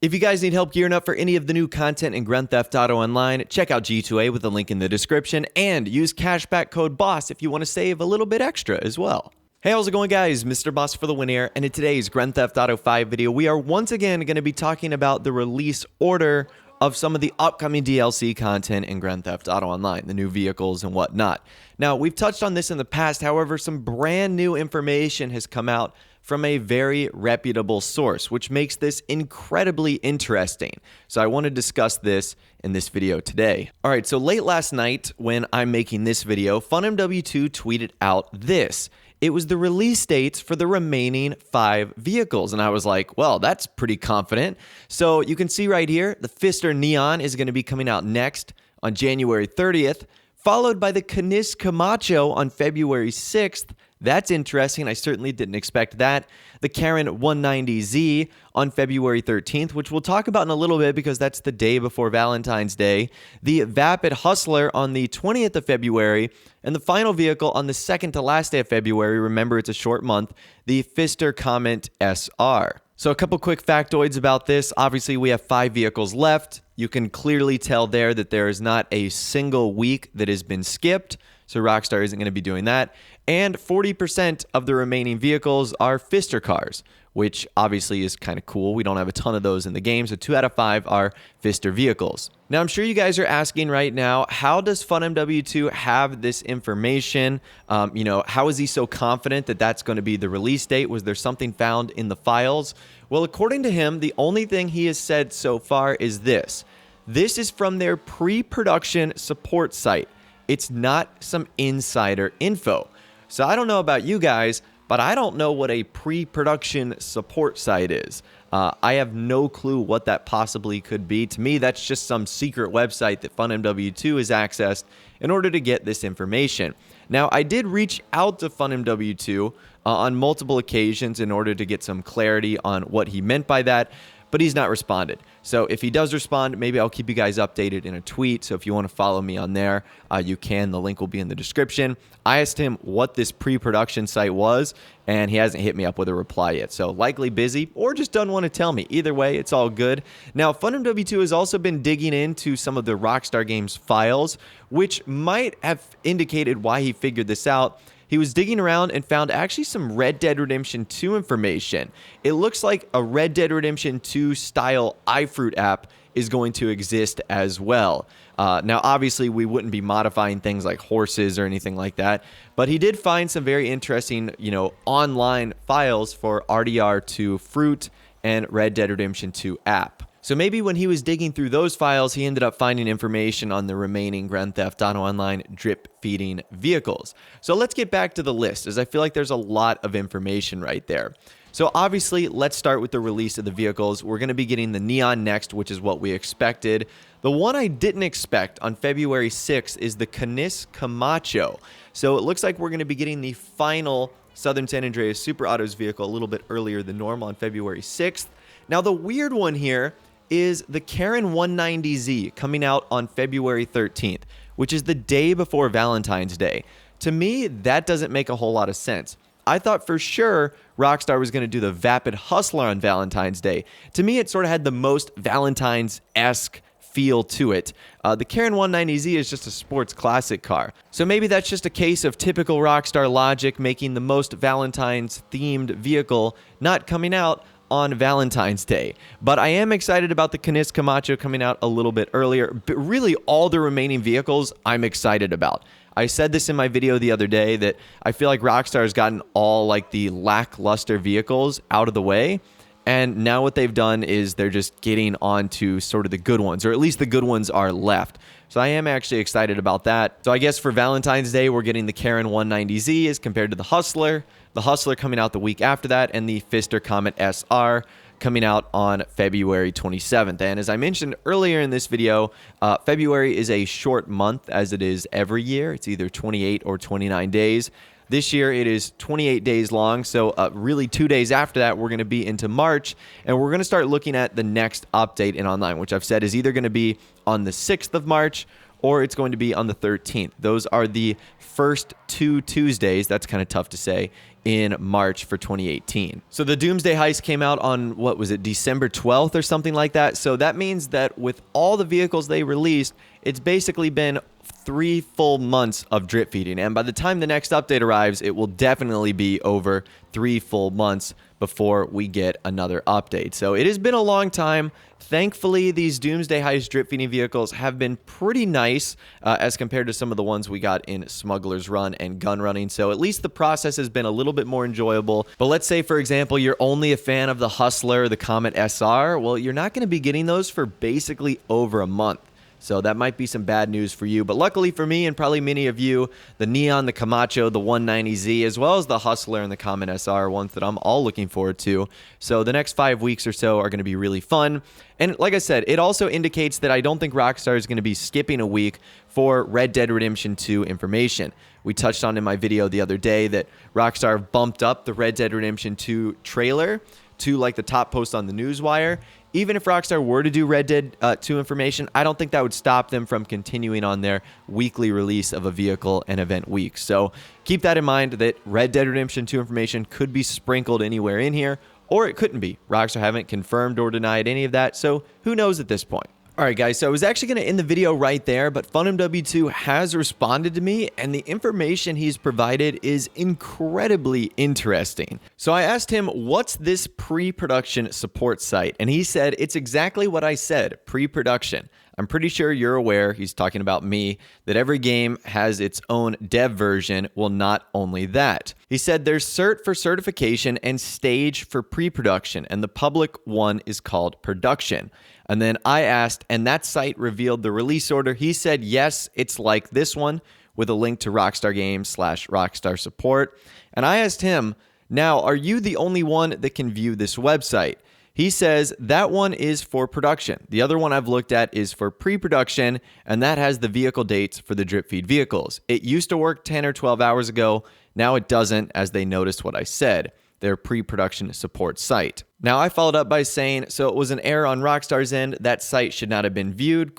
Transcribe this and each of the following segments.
If you guys need help gearing up for any of the new content in Grand Theft Auto Online, check out G2A with the link in the description and use cashback code BOSS if you want to save a little bit extra as well. Hey, how's it going, guys? Mr. Boss for the win here, and in today's Grand Theft Auto 5 video, we are once again going to be talking about the release order of some of the upcoming DLC content in Grand Theft Auto Online, the new vehicles and whatnot. Now, we've touched on this in the past, however, some brand new information has come out from a very reputable source, which makes this incredibly interesting. So I want to discuss this in this video today. All right, so late last night when I'm making this video, FunMW2 tweeted out this. It was the release dates for the remaining 5 vehicles. And I was like, well, that's pretty confident. So you can see right here, the Fister Neon is going to be coming out next on January 30th, followed by the Canis Camacho on February 6th. That's interesting. I certainly didn't expect that. The Karen 190Z on February 13th, which we'll talk about in a little bit because that's the day before Valentine's Day. The Vapid Hustler on the 20th of February. And the final vehicle on the second to last day of February, remember it's a short month, the Fister Comment SR. So a couple quick factoids about this. Obviously, we have 5 vehicles left. You can clearly tell there that there is not a single week that has been skipped. So Rockstar isn't going to be doing that. And 40% of the remaining vehicles are Fister cars, which obviously is kind of cool. We don't have a ton of those in the game, so 2 out of 5 are Fister vehicles. Now, I'm sure you guys are asking right now, how does FunMW2 have this information? How is he so confident that that's going to be the release date? Was there something found in the files? Well, according to him, the only thing he has said so far is this. This is from their pre-production support site. It's not some insider info. So I don't know about you guys, but I don't know what a pre-production support site is. I have no clue what that possibly could be. To me, that's just some secret website that FunMW2 has accessed in order to get this information. Now, I did reach out to FunMW2 on multiple occasions in order to get some clarity on what he meant by that, but he's not responded. So if he does respond, maybe I'll keep you guys updated in a tweet. So if you want to follow me on there, you can. The link will be in the description. I asked him what this pre-production site was, and he hasn't hit me up with a reply yet. So likely busy or just doesn't want to tell me. Either way, it's all good. Now, FunMW2 has also been digging into some of the Rockstar Games files, which might have indicated why he figured this out. He was digging around and found actually some Red Dead Redemption 2 information. It looks like a Red Dead Redemption 2 style iFruit app is going to exist as well. Now, obviously, we wouldn't be modifying things like horses or anything like that, but he did find some very interesting, online files for RDR2 Fruit and Red Dead Redemption 2 app. So maybe when he was digging through those files, he ended up finding information on the remaining Grand Theft Auto Online drip feeding vehicles. So let's get back to the list, as I feel like there's a lot of information right there. So obviously, let's start with the release of the vehicles. We're going to be getting the Neon next, which is what we expected. The one I didn't expect on February 6th is the Canis Camacho. So it looks like we're going to be getting the final Southern San Andreas Super Autos vehicle a little bit earlier than normal on February 6th. Now, the weird one here is the Karen 190Z coming out on February 13th, which is the day before Valentine's Day. To me, that doesn't make a whole lot of sense. I thought for sure Rockstar was going to do the Vapid Hustler on Valentine's Day. To me, it sort of had the most Valentine's-esque feel to it. The Karen 190Z is just a sports classic car. So maybe that's just a case of typical Rockstar logic, making the most Valentine's-themed vehicle not coming out on Valentine's Day. But I am excited about the Canis Camacho coming out a little bit earlier. But really, all the remaining vehicles I'm excited about. I said this in my video the other day that I feel like Rockstar has gotten all like the lackluster vehicles out of the way. And now what they've done is they're just getting on to sort of the good ones, or at least the good ones are left. So I am actually excited about that. So I guess for Valentine's Day, we're getting the Karen 190Z as compared to the Hustler coming out the week after that, and the Fister Comet SR coming out on February 27th. And as I mentioned earlier in this video, February is a short month, as it is every year. It's either 28 or 29 days. This year, it is 28 days long, so really 2 days after that, we're going to be into March, and we're going to start looking at the next update in online, which I've said is either going to be on the 6th of March or it's going to be on the 13th. Those are the first 2 Tuesdays, that's kind of tough to say, in March for 2018. So the Doomsday Heist came out on, what was it, December 12th or something like that? So that means that with all the vehicles they released, it's basically been 3 full months of drip feeding. And by the time the next update arrives, it will definitely be over 3 full months before we get another update. So it has been a long time. Thankfully, these Doomsday Heist drip feeding vehicles have been pretty nice as compared to some of the ones we got in Smuggler's Run and Gun Running. So at least the process has been a little bit more enjoyable. But let's say, for example, you're only a fan of the Hustler, the Comet SR. Well, you're not going to be getting those for basically over a month. So that might be some bad news for you. But luckily for me and probably many of you, the Neon, the Camacho, the 190Z, as well as the Hustler and the Comet SR are ones that I'm all looking forward to. So the next 5 weeks or so are going to be really fun. And like I said, it also indicates that I don't think Rockstar is going to be skipping a week for Red Dead Redemption 2 information. We touched on in my video the other day that Rockstar bumped up the Red Dead Redemption 2 trailer to like the top post on the newswire. Even if Rockstar were to do Red Dead 2 information, I don't think that would stop them from continuing on their weekly release of a vehicle and event week. So keep that in mind, that Red Dead Redemption 2 information could be sprinkled anywhere in here, or it couldn't be. Rockstar haven't confirmed or denied any of that, so who knows at this point. Alright guys, so I was actually going to end the video right there, but FunMW2 has responded to me, and the information he's provided is incredibly interesting. So I asked him, what's this pre-production support site? And he said, it's exactly what I said, pre-production. I'm pretty sure you're aware, he's talking about me, that every game has its own dev version. Well, not only that. He said there's cert for certification and stage for pre-production, and the public one is called production. And then I asked, and that site revealed the release order. He said, yes, it's like this one, with a link to Rockstar Games /Rockstar support. And I asked him, now, are you the only one that can view this website? He says that one is for production. The other one I've looked at is for pre-production, and that has the vehicle dates for the drip feed vehicles. It used to work 10 or 12 hours ago. Now it doesn't, as they noticed what I said, their pre-production support site. Now I followed up by saying, so it was an error on Rockstar's end. That site should not have been viewed, ?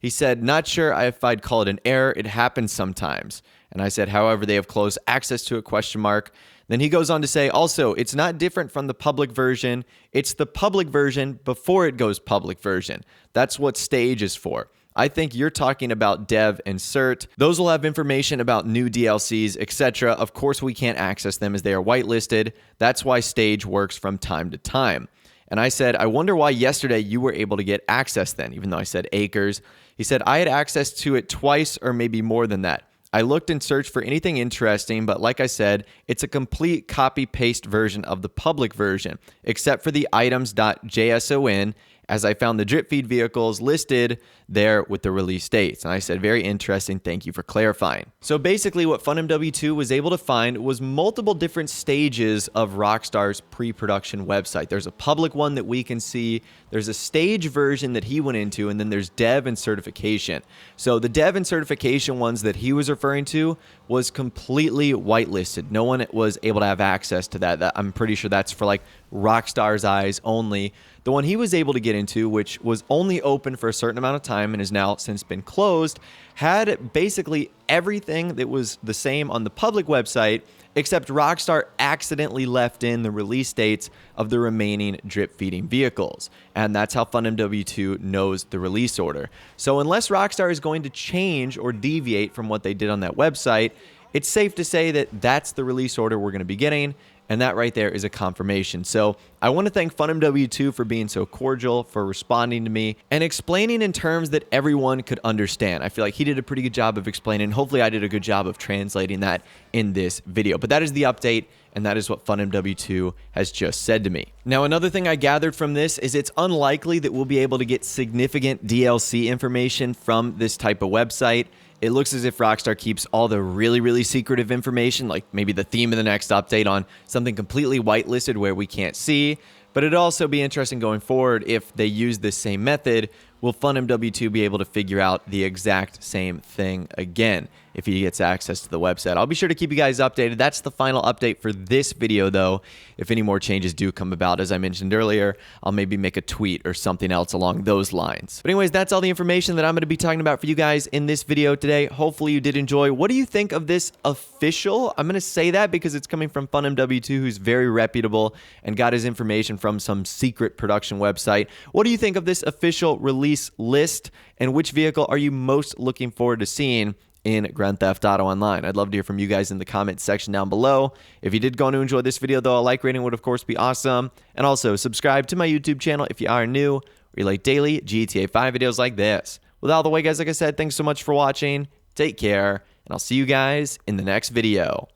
He said, not sure if I'd call it an error. It happens sometimes. And I said, however, they have closed access to it, ? Then he goes on to say, also, it's not different from the public version. It's the public version before it goes public version. That's what stage is for. I think you're talking about dev and cert. Those will have information about new DLCs, etc. Of course, we can't access them as they are whitelisted. That's why stage works from time to time. And I said, I wonder why yesterday you were able to get access then, even though I said acres. He said, I had access to it twice or maybe more than that. I looked and searched for anything interesting, but like I said, it's a complete copy-paste version of the public version, except for the items.json, as I found the drip feed vehicles listed there with the release dates. And I said, very interesting, thank you for clarifying. So basically what FunMW2 was able to find was multiple different stages of Rockstar's pre-production website. There's a public one that we can see, there's a stage version that he went into, and then there's dev and certification. So the dev and certification ones that he was referring to was completely whitelisted. No one was able to have access to that. I'm pretty sure that's for like Rockstar's eyes only. The one he was able to get into, which was only open for a certain amount of time and has now since been closed, had basically everything that was the same on the public website, except Rockstar accidentally left in the release dates of the remaining drip feeding vehicles. And that's how FunMW2 knows the release order. So unless Rockstar is going to change or deviate from what they did on that website, it's safe to say that that's the release order we're going to be getting. And that right there is a confirmation. So I want to thank FunMW2 for being so cordial, for responding to me, and explaining in terms that everyone could understand. I feel like he did a pretty good job of explaining. Hopefully I did a good job of translating that in this video. But that is the update, and that is what FunMW2 has just said to me. Now, another thing I gathered from this is it's unlikely that we'll be able to get significant DLC information from this type of website. It looks as if Rockstar keeps all the really, really secretive information, like maybe the theme of the next update, on something completely whitelisted where we can't see. But it'd also be interesting going forward if they use this same method will FunMW2 be able to figure out the exact same thing again if he gets access to the website. I'll be sure to keep you guys updated. That's the final update for this video, though. If any more changes do come about, as I mentioned earlier, I'll maybe make a tweet or something else along those lines. But anyways, that's all the information that I'm going to be talking about for you guys in this video today. Hopefully you did enjoy. What do you think of this official? I'm going to say that because it's coming from FunMW2, who's very reputable and got his information from some secret production website. What do you think of this official release list, and which vehicle are you most looking forward to seeing in Grand Theft Auto Online? I'd love to hear from you guys in the comments section down below. If you did go on to enjoy this video, though, a like rating would of course be awesome. And also subscribe to my YouTube channel if you are new, where you like daily GTA 5 videos like this. With all the way, guys, like I said, thanks so much for watching. Take care, and I'll see you guys in the next video.